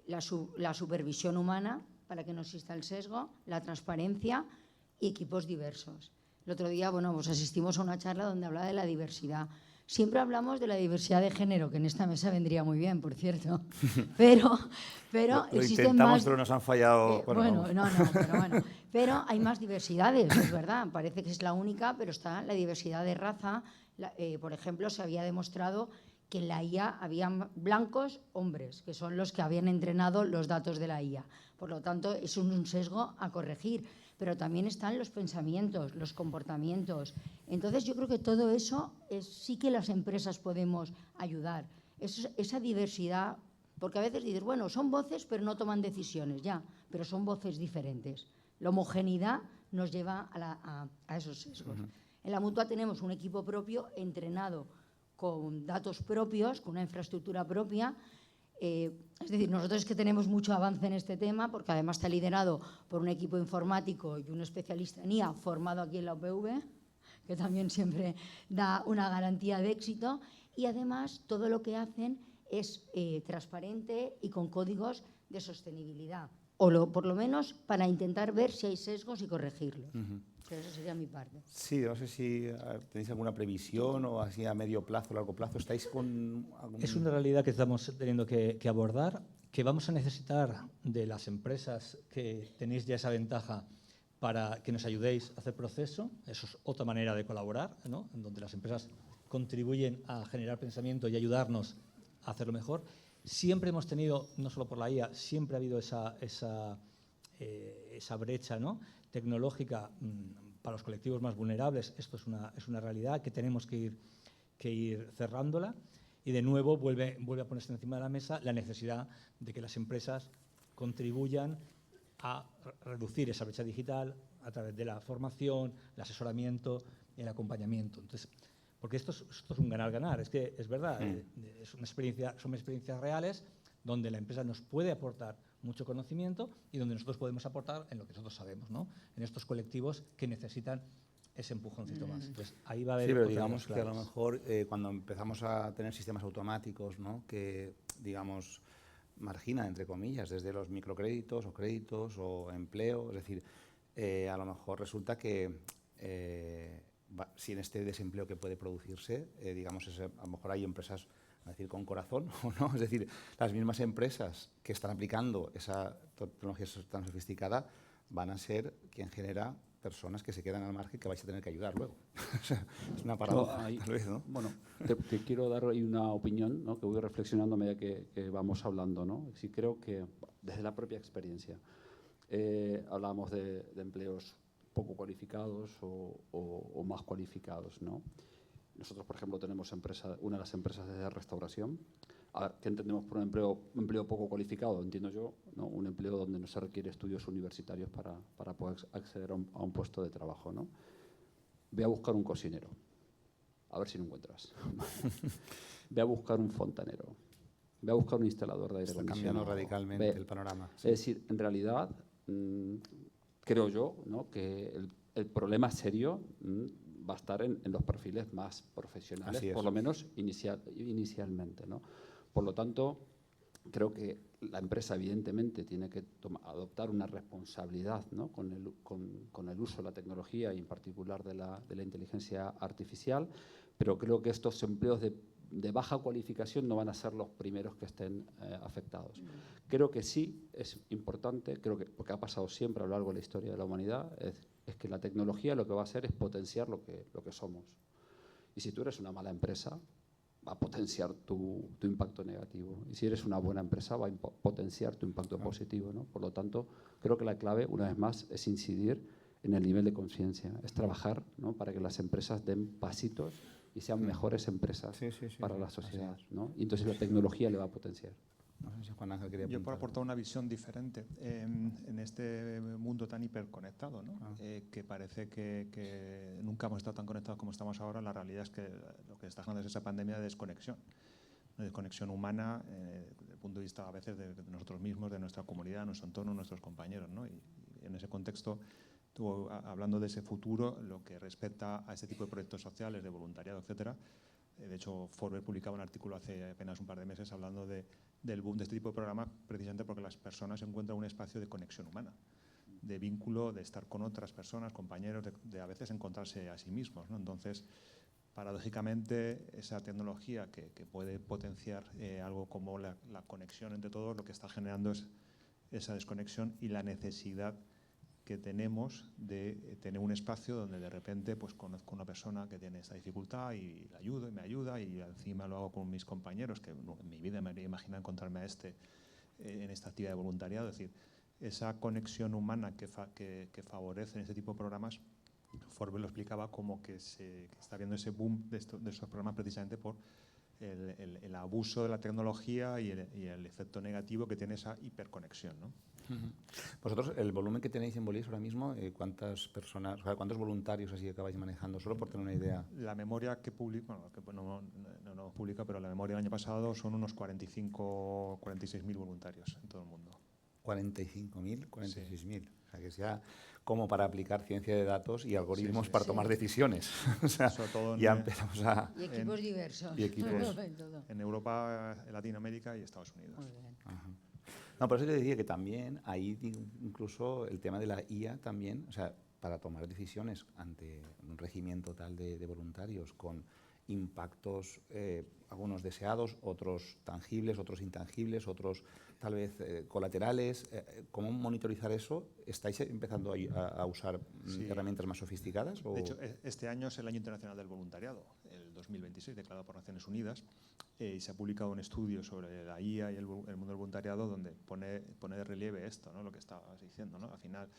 La supervisión humana, para que no exista el sesgo, la transparencia y equipos diversos. El otro día, pues asistimos a una charla donde hablaba de la diversidad. Siempre hablamos de la diversidad de género, que en esta mesa vendría muy bien, por cierto. Pero lo existen intentamos, más. pero nos han fallado. Pero hay más diversidades, es verdad. Parece que es la única, pero está la diversidad de raza. Por ejemplo, se había demostrado que en la IA habían blancos, hombres, que son los que habían entrenado los datos de la IA. Por lo tanto, es un sesgo a corregir. Pero también están los pensamientos, los comportamientos. Entonces, yo creo que todo eso sí que las empresas podemos ayudar. Esa diversidad, porque a veces dices, bueno, son voces, pero no toman decisiones, ya, pero son voces diferentes. La homogeneidad nos lleva a esos sesgos. En la Mutua tenemos un equipo propio entrenado con datos propios, con una infraestructura propia. Es decir, nosotros es que tenemos mucho avance en este tema, porque además está liderado por un equipo informático y un especialista en IA formado aquí en la UPV, que también siempre da una garantía de éxito, y además todo lo que hacen es transparente y con códigos de sostenibilidad, por lo menos para intentar ver si hay sesgos y corregirlos. Pero eso sería mi parte. Sí, no sé si tenéis alguna previsión o así a medio plazo, largo plazo. ¿Estáis con algún...? Es una realidad que estamos teniendo que abordar, que vamos a necesitar de las empresas que tenéis ya esa ventaja para que nos ayudéis a hacer proceso. Eso es otra manera de colaborar, ¿no? En donde las empresas contribuyen a generar pensamiento y ayudarnos a hacerlo mejor. Siempre hemos tenido, no solo por la IA, siempre ha habido esa brecha, ¿no?, tecnológica para los colectivos más vulnerables. Esto es una realidad que tenemos que ir cerrándola, y de nuevo vuelve a ponerse encima de la mesa la necesidad de que las empresas contribuyan a reducir esa brecha digital a través de la formación, el asesoramiento y el acompañamiento. Entonces, Porque esto es un ganar-ganar, es que es verdad, son experiencias reales donde la empresa nos puede aportar mucho conocimiento y donde nosotros podemos aportar en lo que nosotros sabemos, ¿no? En estos colectivos que necesitan ese empujoncito más. Entonces, ahí va a haber... Sí, pero cosas digamos que a lo claves. mejor cuando empezamos a tener sistemas automáticos, ¿no? Que, digamos, margina, entre comillas, desde los microcréditos o créditos o empleo, es decir, a lo mejor resulta que si en este desempleo que puede producirse, digamos, a lo mejor hay empresas, a decir, con corazón, ¿o no? Es decir, las mismas empresas que están aplicando esa tecnología tan sofisticada van a ser quien genera personas que se quedan al margen que vais a tener que ayudar luego. O sea, es una paradoja, tal vez, ¿no? Bueno, te quiero dar ahí una opinión, ¿no? Que voy reflexionando a medida que vamos hablando, ¿no? Sí, creo que desde la propia experiencia hablamos de empleos poco cualificados o más cualificados, ¿no? Nosotros, por ejemplo, tenemos una de las empresas de restauración. A ver, ¿qué entendemos por un empleo poco cualificado? Entiendo yo, ¿no? Un empleo donde no se requiere estudios universitarios para poder acceder a un puesto de trabajo, ¿no? Ve a buscar un cocinero, a ver si lo encuentras. Ve a buscar un fontanero, ve a buscar un instalador de aire Está acondicionado. cambiando radicalmente el panorama. Es decir, en realidad, creo yo, ¿no? Que el problema serio va a estar en los perfiles más profesionales, por lo menos inicialmente, ¿no? Por lo tanto, creo que la empresa evidentemente tiene que adoptar una responsabilidad, ¿no? con el uso de la tecnología y en particular de la inteligencia artificial, pero creo que estos empleos de baja cualificación no van a ser los primeros que estén afectados. Creo que sí es importante, porque ha pasado siempre a lo largo de la historia de la humanidad, es que la tecnología lo que va a hacer es potenciar lo que somos. Y si tú eres una mala empresa, va a potenciar tu impacto negativo. Y si eres una buena empresa, va a potenciar tu impacto positivo, ¿no? Por lo tanto, creo que la clave, una vez más, es incidir en el nivel de conciencia. Es trabajar, ¿no? Para que las empresas den pasitos y sean mejores empresas para la sociedad, ¿no? Y entonces la tecnología le va a potenciar. No sé si Juan Ángel quería Yo por apuntar. aportar una visión diferente en este mundo tan hiperconectado, ¿no? Que parece que nunca hemos estado tan conectados como estamos ahora. La realidad es que lo que está generando es esa pandemia de desconexión. Una desconexión humana desde el punto de vista a veces de nosotros mismos, de nuestra comunidad, nuestro entorno, nuestros compañeros, ¿no? Y en ese contexto, tú, hablando de ese futuro, lo que respecta a este tipo de proyectos sociales, de voluntariado, etcétera. De hecho, Forbes publicaba un artículo hace apenas un par de meses hablando del boom de este tipo de programas, precisamente porque las personas encuentran un espacio de conexión humana, de vínculo, de estar con otras personas, compañeros, de a veces encontrarse a sí mismos, ¿no? Entonces, paradójicamente, esa tecnología que puede potenciar algo como la conexión entre todos, lo que está generando es esa desconexión y la necesidad que tenemos de tener un espacio donde de repente pues conozco a una persona que tiene esta dificultad y la ayudo y me ayuda y encima lo hago con mis compañeros, que en mi vida me habría imaginado encontrarme en esta actividad de voluntariado. Es decir, esa conexión humana que favorece este tipo de programas, Forbes lo explicaba como que está viendo ese boom de estos programas precisamente por el abuso de la tecnología y el efecto negativo que tiene esa hiperconexión, ¿no? Vosotros, el volumen que tenéis en Bolís ahora mismo, ¿cuántas personas, o sea, cuántos voluntarios así acabáis manejando? Solo por tener una idea. La memoria que publica, bueno, que no publica, pero la memoria del año pasado son unos 46.000 voluntarios en todo el mundo. 45.000, 46.000. Sí. O sea, que es ya como para aplicar ciencia de datos y algoritmos para tomar decisiones. O sea, sobre todo ya empezamos a... Y equipos diversos. Y equipos. En Europa, en Latinoamérica y Estados Unidos. Muy bien. Ajá. No, por eso te decía que también ahí incluso el tema de la IA también, o sea, para tomar decisiones ante un régimen total de voluntarios con impactos, algunos deseados, otros tangibles, otros intangibles, otros tal vez colaterales. ¿Cómo monitorizar eso? ¿Estáis empezando a usar herramientas más sofisticadas? De hecho, este año es el Año Internacional del Voluntariado, el 2026, declarado por Naciones Unidas, y se ha publicado un estudio sobre la IA y el mundo del voluntariado donde pone de relieve esto, ¿no? Lo que estabas diciendo, ¿no? Al final,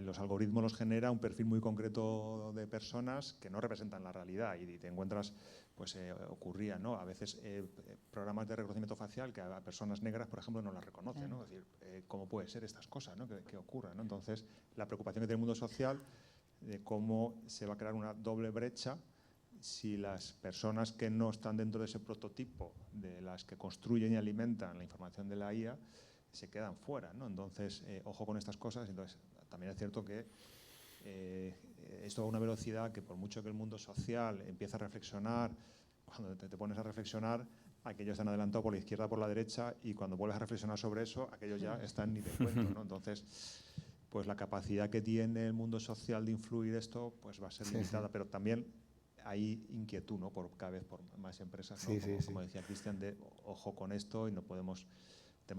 los algoritmos los genera un perfil muy concreto de personas que no representan la realidad y te encuentras, pues ocurría, ¿no? A veces programas de reconocimiento facial que a personas negras, por ejemplo, no las reconocen, ¿no? Es decir, ¿cómo puede ser estas cosas, ¿no? que ocurran, ¿no? Entonces, la preocupación que tiene el mundo social de cómo se va a crear una doble brecha si las personas que no están dentro de ese prototipo, de las que construyen y alimentan la información de la IA, se quedan fuera, ¿no? Entonces, ojo con estas cosas. Entonces, también es cierto que esto a una velocidad que por mucho que el mundo social empiece a reflexionar, cuando te pones a reflexionar, aquellos están adelantados por la izquierda, por la derecha, y cuando vuelves a reflexionar sobre eso, aquellos ya están ni de cuento, ¿no? Entonces, pues la capacidad que tiene el mundo social de influir esto, pues va a ser limitada, pero también hay inquietud, ¿no? Cada vez por más empresas, ¿no? Como decía Cristian, de ojo con esto y tenemos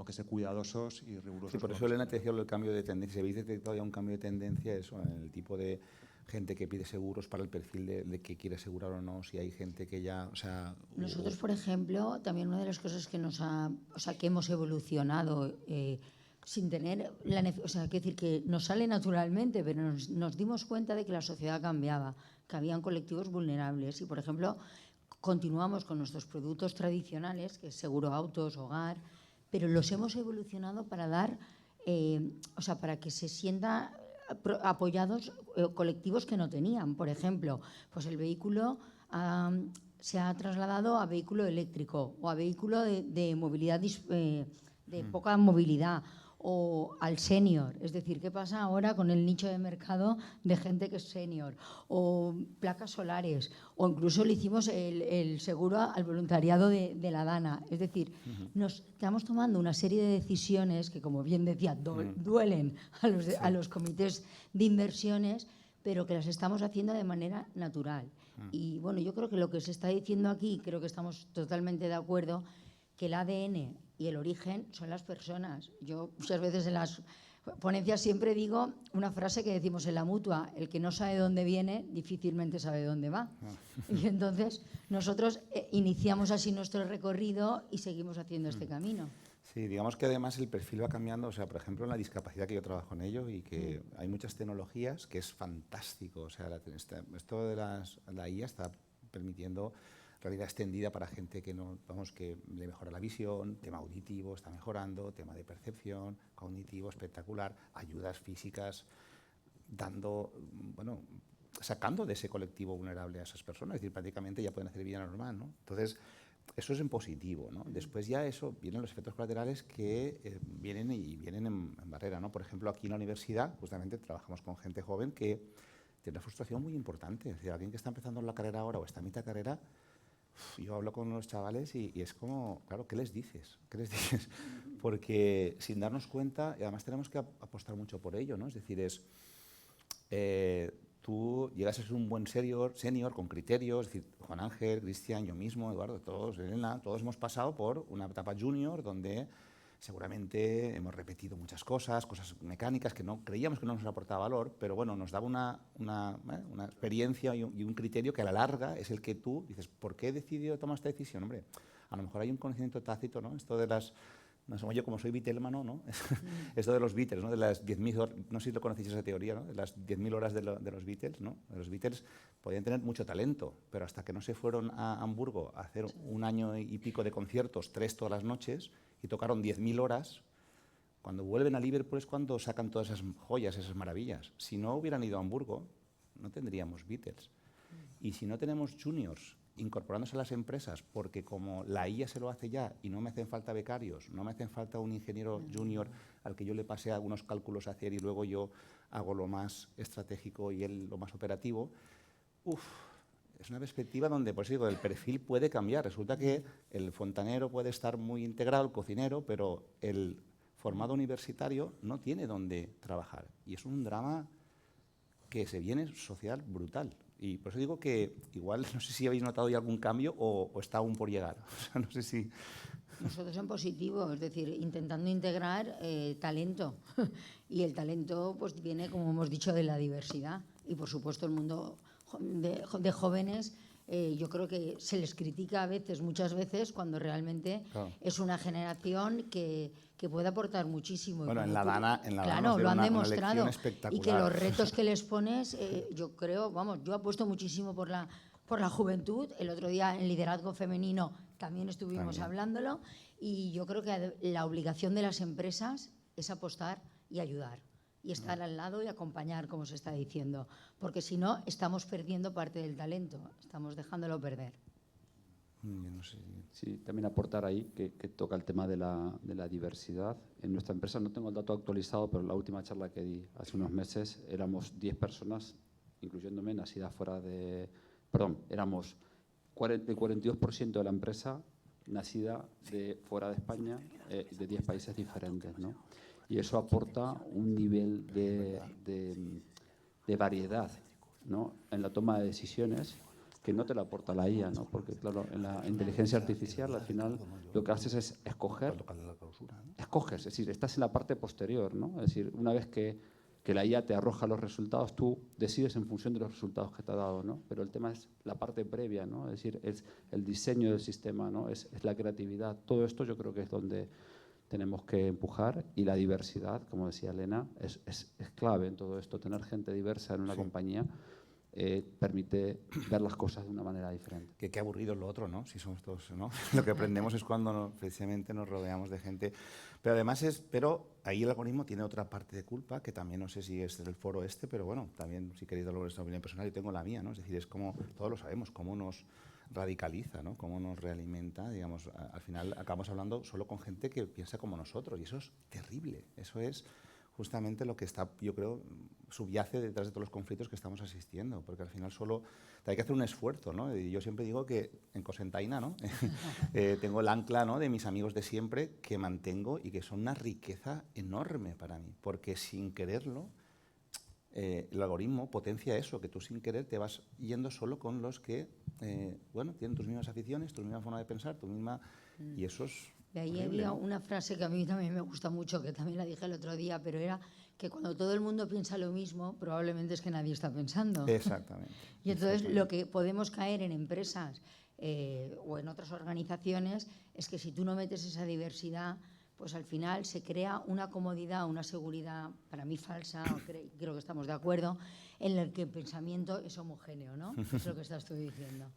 que ser cuidadosos y rigurosos. Sí, por eso Elena te decía el cambio de tendencia. ¿Habéis detectado ya un cambio de tendencia eso, en el tipo de gente que pide seguros para el perfil de que quiere asegurar o no? Si hay gente que ya, o sea... Nosotros, por ejemplo, también una de las cosas que que hemos evolucionado sin tener quiero decir que nos sale naturalmente, pero nos dimos cuenta de que la sociedad cambiaba, que habían colectivos vulnerables y, por ejemplo, continuamos con nuestros productos tradicionales, que es seguro autos, hogar, pero los hemos evolucionado para dar, para que se sientan apoyados colectivos que no tenían. Por ejemplo, pues el vehículo se ha trasladado a vehículo eléctrico o a vehículo de movilidad de poca movilidad, o al senior. Es decir, ¿qué pasa ahora con el nicho de mercado de gente que es senior? O placas solares, o incluso le hicimos el seguro al voluntariado de la Dana. Es decir, nos estamos tomando una serie de decisiones que, como bien decía, duelen a los comités de inversiones, pero que las estamos haciendo de manera natural. Y bueno, yo creo que lo que se está diciendo aquí, creo que estamos totalmente de acuerdo, que el ADN y el origen son las personas. Yo muchas veces en las ponencias siempre digo una frase que decimos en la Mutua: el que no sabe dónde viene, difícilmente sabe dónde va. Y entonces nosotros iniciamos así nuestro recorrido y seguimos haciendo este camino. Sí, digamos que además el perfil va cambiando, o sea, por ejemplo, en la discapacidad, que yo trabajo en ello y que hay muchas tecnologías que es fantástico, o sea, esto de la IA está permitiendo realidad extendida para gente que no, que le mejora la visión, tema auditivo está mejorando, tema de percepción, cognitivo espectacular, ayudas físicas, sacando de ese colectivo vulnerable a esas personas, es decir, prácticamente ya pueden hacer vida normal, ¿no? Entonces, eso es en positivo, ¿no? Después ya vienen los efectos colaterales que vienen en barrera, ¿no? Por ejemplo, aquí en la universidad, justamente trabajamos con gente joven que tiene una frustración muy importante, es decir, alguien que está empezando la carrera ahora o está a mitad de carrera. Yo hablo con los chavales y es como, claro, ¿qué les dices? ¿Qué les dices? Porque sin darnos cuenta, y además tenemos que apostar mucho por ello, ¿no? Es decir, tú llegas a ser un buen senior con criterios, es decir, Juan Ángel, Cristian, yo mismo, Eduardo, todos, Elena, todos hemos pasado por una etapa junior donde seguramente hemos repetido muchas cosas mecánicas que no creíamos que no nos aportaba valor, pero bueno, nos daba una experiencia y un criterio que a la larga es el que tú dices, ¿por qué he decidido tomar esta decisión? Hombre, a lo mejor hay un conocimiento tácito, ¿no? Esto de no sé, yo como soy Beatlemano, ¿no? Esto de los Beatles, ¿no? De las 10.000 horas, no sé si lo conocéis esa teoría, ¿no? De las 10.000 horas de los Beatles, ¿no? Los Beatles podían tener mucho talento, pero hasta que no se fueron a Hamburgo a hacer un año y pico de conciertos, 3 todas las noches, y tocaron 10.000 horas, cuando vuelven a Liverpool es cuando sacan todas esas joyas, esas maravillas. Si no hubieran ido a Hamburgo, no tendríamos Beatles. Y si no tenemos juniors incorporándose a las empresas, porque como la IA se lo hace ya y no me hacen falta becarios, no me hacen falta un ingeniero junior al que yo le pase algunos cálculos a hacer y luego yo hago lo más estratégico y él lo más operativo, es una perspectiva donde, por eso digo, el perfil puede cambiar. Resulta que el fontanero puede estar muy integrado, el cocinero, pero el formado universitario no tiene dónde trabajar. Y es un drama que se viene social brutal. Y por eso digo que igual, no sé si habéis notado ya algún cambio o está aún por llegar. O sea, no sé si... Nosotros en positivo, es decir, intentando integrar talento. Y el talento pues viene, como hemos dicho, de la diversidad. Y por supuesto el mundo de jóvenes, yo creo que se les critica muchas veces, cuando realmente es una generación que puede aportar muchísimo. Bueno, en la Dana claro, lo han demostrado. Y que los retos que les pones, yo creo, yo apuesto muchísimo por la juventud. El otro día en liderazgo femenino también estuvimos hablándolo, y yo creo que la obligación de las empresas es apostar y ayudar. y estar al lado y acompañar, como se está diciendo, porque si no, estamos perdiendo parte del talento, estamos dejándolo perder. No sé. Sí, también aportar ahí que toca el tema de la diversidad. En nuestra empresa, no tengo el dato actualizado, pero la última charla que di hace unos meses éramos 10 personas, incluyéndome, nacidas fuera de... Perdón, éramos el 42% de la empresa nacida fuera de España, de 10 países diferentes, ¿no? Y eso aporta un nivel de variedad, ¿no?, en la toma de decisiones que no te la aporta la IA, ¿no? Porque, claro, en la inteligencia artificial, al final, lo que haces es escoges, es decir, estás en la parte posterior, ¿no? Es decir, una vez que la IA te arroja los resultados, tú decides en función de los resultados que te ha dado, ¿no? Pero el tema es la parte previa, ¿no? Es decir, es el diseño del sistema, ¿no? Es la creatividad. Todo esto yo creo que es donde tenemos que empujar, y la diversidad, como decía Elena, es clave en todo esto. Tener gente diversa en una compañía permite ver las cosas de una manera diferente. Qué aburrido es lo otro, ¿no? Si somos todos, ¿no? Lo que aprendemos es cuando precisamente nos rodeamos de gente. Pero además pero ahí el algoritmo tiene otra parte de culpa, que también no sé si es del foro pero bueno, también si queréis dar vuestra opinión personal, yo tengo la mía, ¿no? Es decir, es como, todos lo sabemos, cómo nos radicaliza, ¿no? Cómo nos realimenta, digamos, al final acabamos hablando solo con gente que piensa como nosotros, y eso es terrible. Eso es justamente lo que está, yo creo, subyace detrás de todos los conflictos que estamos asistiendo, porque al final solo hay que hacer un esfuerzo, ¿no? Y yo siempre digo que en Cosentaina, ¿no? Tengo el ancla, ¿no?, de mis amigos de siempre que mantengo y que son una riqueza enorme para mí, porque sin quererlo, el algoritmo potencia eso, que tú sin querer te vas yendo solo con los que, bueno, tienen tus mismas aficiones, tu misma forma de pensar, tu misma... Y eso es... De ahí horrible, había ¿no? una frase que a mí también me gusta mucho, que también la dije el otro día, pero era que cuando todo el mundo piensa lo mismo, probablemente es que nadie está pensando. Exactamente. Y entonces lo que podemos caer en empresas o en otras organizaciones es que si tú no metes esa diversidad, pues al final se crea una comodidad, una seguridad, para mí falsa, creo que estamos de acuerdo, en el que el pensamiento es homogéneo, ¿no? Es lo que estás tú diciendo.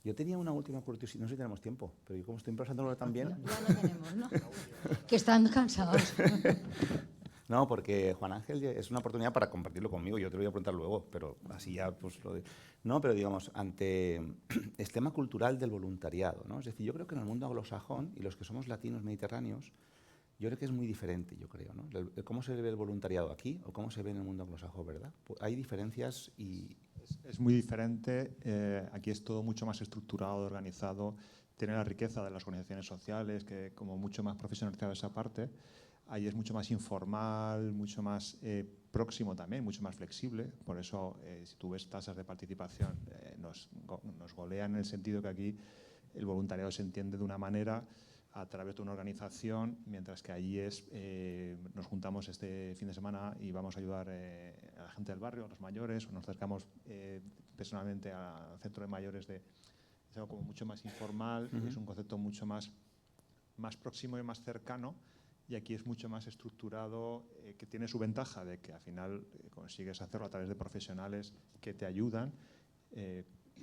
Yo tenía una última curiosidad, no sé si tenemos tiempo, pero yo como estoy improvisándolo también... Ya no tenemos, ¿no? Que están cansados. No, porque Juan Ángel es una oportunidad para compartirlo conmigo, yo te lo voy a preguntar luego, pero así ya pues No, pero digamos, ante el tema cultural del voluntariado, ¿no? Es decir, yo creo que en el mundo anglosajón, y los que somos latinos mediterráneos, yo creo que es muy diferente, yo creo, ¿no? ¿Cómo se ve el voluntariado aquí o cómo se ve en el mundo anglosajón, verdad? Hay diferencias y... Es muy diferente, aquí es todo mucho más estructurado, organizado, tiene la riqueza de las organizaciones sociales, que como mucho más profesionalizada esa parte, ahí es mucho más informal, mucho más próximo también, mucho más flexible, por eso si tú ves tasas de participación nos golean en el sentido que aquí el voluntariado se entiende de una manera a través de una organización, mientras que allí nos juntamos este fin de semana y vamos a ayudar a la gente del barrio, a los mayores, o nos acercamos personalmente al centro de mayores. Es algo como mucho más informal, es un concepto mucho más próximo y más cercano, y aquí es mucho más estructurado, que tiene su ventaja de que al final consigues hacerlo a través de profesionales que te ayudan.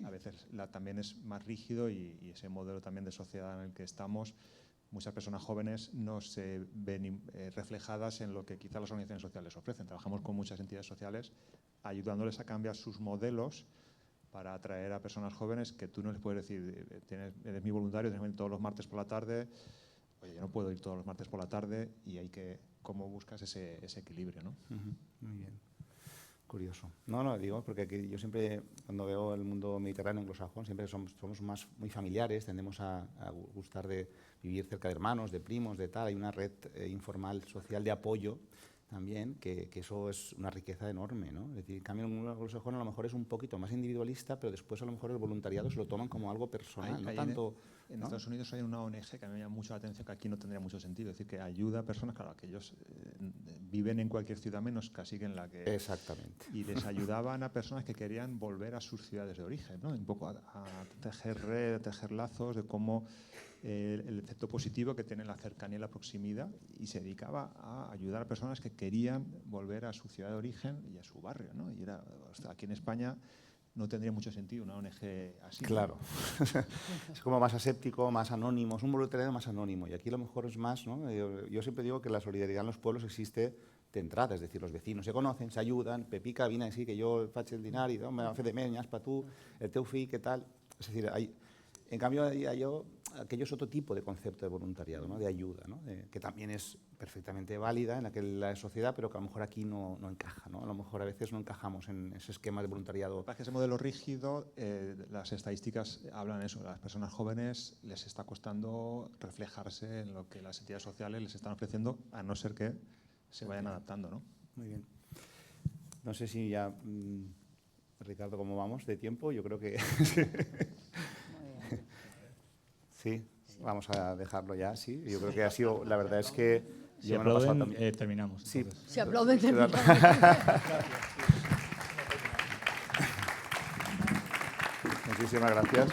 A veces también es más rígido y ese modelo también de sociedad en el que estamos, muchas personas jóvenes no se ven reflejadas en lo que quizás las organizaciones sociales ofrecen. Trabajamos con muchas entidades sociales ayudándoles a cambiar sus modelos para atraer a personas jóvenes que tú no les puedes decir, eres mi voluntario, tienes que venir todos los martes por la tarde. Oye, yo no puedo ir todos los martes por la tarde, y ¿cómo buscas ese equilibrio, ¿no? Muy bien. Curioso. No, digo, porque aquí yo siempre, cuando veo el mundo mediterráneo anglosajón, siempre somos muy familiares, tendemos a gustar de vivir cerca de hermanos, de primos, de tal. Hay una red informal, social de apoyo también, que eso es una riqueza enorme, ¿no? Es decir, en cambio, en el mundo anglosajón a lo mejor es un poquito más individualista, pero después a lo mejor el voluntariado se lo toman como algo personal, no tanto... En ¿no? Estados Unidos hay una ONG que a mí me llama mucho la atención, que aquí no tendría mucho sentido. Es decir, que ayuda a personas, claro, que ellos viven en cualquier ciudad menos casi que en la que... Exactamente. Y les ayudaban a personas que querían volver a sus ciudades de origen, ¿no? Un poco a tejer red, a tejer lazos de cómo el efecto positivo que tiene la cercanía y la proximidad, y se dedicaba a ayudar a personas que querían volver a su ciudad de origen y a su barrio, ¿no? Y aquí en España no tendría mucho sentido una ONG así. Claro. Es como más aséptico, más anónimo, es un voluntariado más anónimo. Y aquí a lo mejor es más, ¿no? Yo siempre digo que la solidaridad en los pueblos existe de entrada, es decir, los vecinos se conocen, se ayudan, Pepica, vine així, que jo faig el dinar i me va fer de menyes per tu, el teu fill, què tal? Es decir, en cambio, aquello es otro tipo de concepto de voluntariado, ¿no? De ayuda, ¿no? Que también es perfectamente válida en la sociedad, pero que a lo mejor aquí no encaja, ¿no? A lo mejor a veces no encajamos en ese esquema de voluntariado. Para que ese modelo rígido, las estadísticas hablan de eso, a las personas jóvenes les está costando reflejarse en lo que las entidades sociales les están ofreciendo, a no ser que se vayan adaptando, ¿no? Muy bien. No sé si ya, Ricardo, ¿cómo vamos de tiempo? Yo creo que... Sí, vamos a dejarlo ya, sí. Yo creo que ha sido, la verdad es que... Si aplauden, terminamos. Sí. Si aplauden, terminamos. Muchísimas gracias.